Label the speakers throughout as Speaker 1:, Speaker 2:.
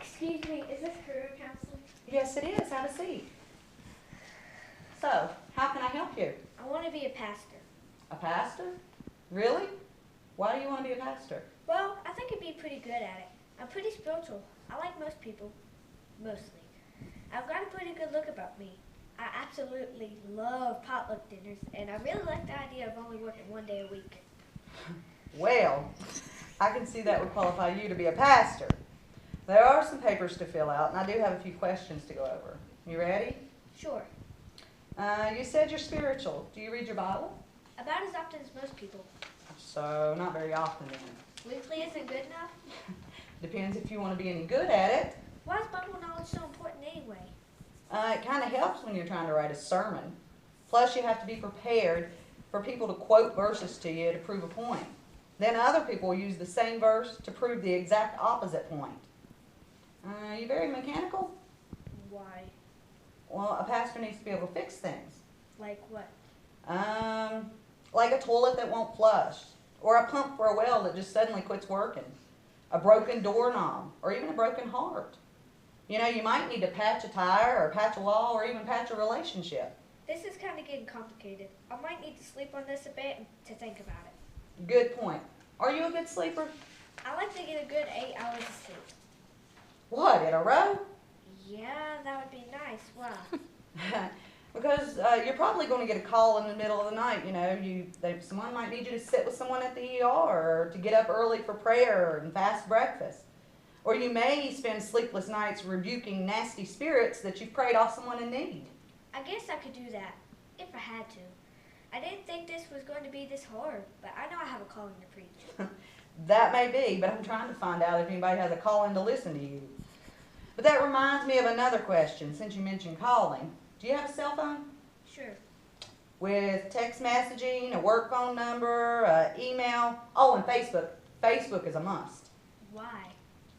Speaker 1: Excuse me, is this career counseling?
Speaker 2: Yes, it is. Have a seat. So, how can I help you?
Speaker 1: I want to be a pastor.
Speaker 2: A pastor? Really? Why do you want to be a pastor?
Speaker 1: Well, I think I'd be pretty good at it. I'm pretty spiritual. I like most people. Mostly. I've got a pretty good look about me. I absolutely love potluck dinners, and I really like the idea of only working 1 day a week.
Speaker 2: Well, I can see that would qualify you to be a pastor. There are some papers to fill out, and I do have a few questions to go over. You ready?
Speaker 1: Sure.
Speaker 2: You said you're spiritual. Do you read your Bible?
Speaker 1: About as often as most people.
Speaker 2: So, not very often then.
Speaker 1: Weekly isn't good enough?
Speaker 2: Depends if you want to be any good at it.
Speaker 1: Why is Bible knowledge so important anyway?
Speaker 2: It kind of helps when you're trying to write a sermon. Plus, you have to be prepared for people to quote verses to you to prove a point. Then other people will use the same verse to prove the exact opposite point. You very mechanical?
Speaker 1: Why?
Speaker 2: Well, a pastor needs to be able to fix things.
Speaker 1: Like what?
Speaker 2: Like a toilet that won't flush, or a pump for a well that just suddenly quits working, a broken doorknob, or even a broken heart. You know, you might need to patch a tire, or patch a wall, or even patch a relationship.
Speaker 1: This is kind of getting complicated. I might need to sleep on this a bit to think about it.
Speaker 2: Good point. Are you a good sleeper?
Speaker 1: I like to get a good 8 hours of sleep.
Speaker 2: What, in a row?
Speaker 1: Yeah, that would be nice. Why?
Speaker 2: Because you're probably going to get a call in the middle of the night. You know, someone might need you to sit with someone at the ER, or to get up early for prayer and fast breakfast. Or you may spend sleepless nights rebuking nasty spirits that you've prayed off someone in need.
Speaker 1: I guess I could do that, if I had to. I didn't think this was going to be this hard, but I know I have a calling to preach.
Speaker 2: That may be, but I'm trying to find out if anybody has a calling to listen to you. But that reminds me of another question, since you mentioned calling. Do you have a cell phone?
Speaker 1: Sure.
Speaker 2: With text messaging, a work phone number, email? Oh, and Facebook. Facebook is a must.
Speaker 1: Why?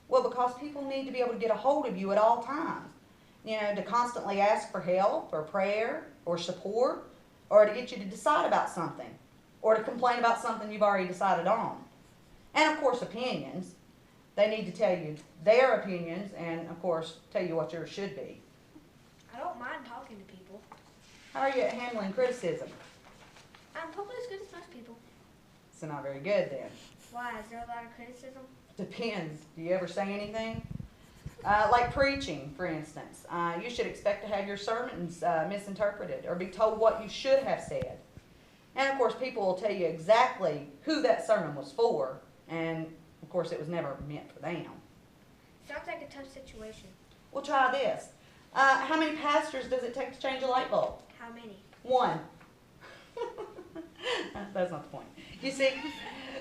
Speaker 2: Well, because people need to be able to get a hold of you at all times. You know, to constantly ask for help, or prayer, or support, or to get you to decide about something, or to complain about something you've already decided on. And, of course, opinions. They need to tell you their opinions and, of course, tell you what yours should be.
Speaker 1: I don't mind talking to people.
Speaker 2: How are you at handling criticism?
Speaker 1: I'm probably as good as most people.
Speaker 2: So not very good then.
Speaker 1: Why? Is there a lot of criticism?
Speaker 2: Depends. Do you ever say anything? Like preaching, for instance. You should expect to have your sermons misinterpreted or be told what you should have said. And, of course, people will tell you exactly who that sermon was for, and, of course, it was never meant for them.
Speaker 1: Sounds like a tough situation.
Speaker 2: Well, try this. How many pastors does it take to change a light bulb?
Speaker 1: How many?
Speaker 2: 1. That's not the point. You see,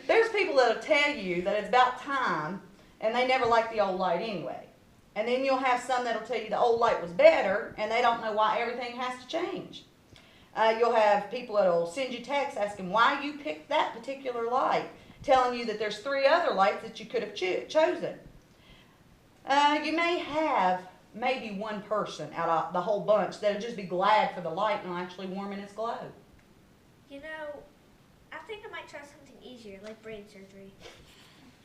Speaker 2: there's people that'll tell you that it's about time, and they never like the old light anyway. And then you'll have some that'll tell you the old light was better, and they don't know why everything has to change. You'll have people that'll send you texts asking why you picked that particular light, telling you that there's 3 other lights that you could have chosen. You may have maybe one person out of the whole bunch that'll just be glad for the light and will actually warm in its glow.
Speaker 1: You know, I think I might try something easier, like brain surgery.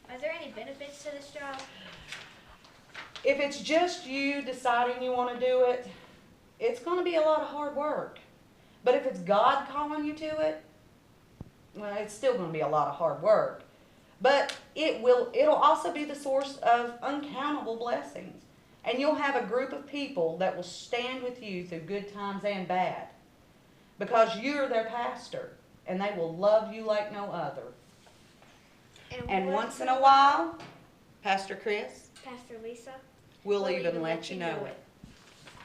Speaker 1: Are there any benefits to this job?
Speaker 2: If it's just you deciding you want to do it, it's going to be a lot of hard work. But if it's God calling you to it, well, it's still going to be a lot of hard work. But it'll also be the source of uncountable blessings. And you'll have a group of people that will stand with you through good times and bad. Because you're their pastor, and they will love you like no other. And once in a while, Pastor Chris,
Speaker 1: Pastor Lisa,
Speaker 2: we'll even let you know it.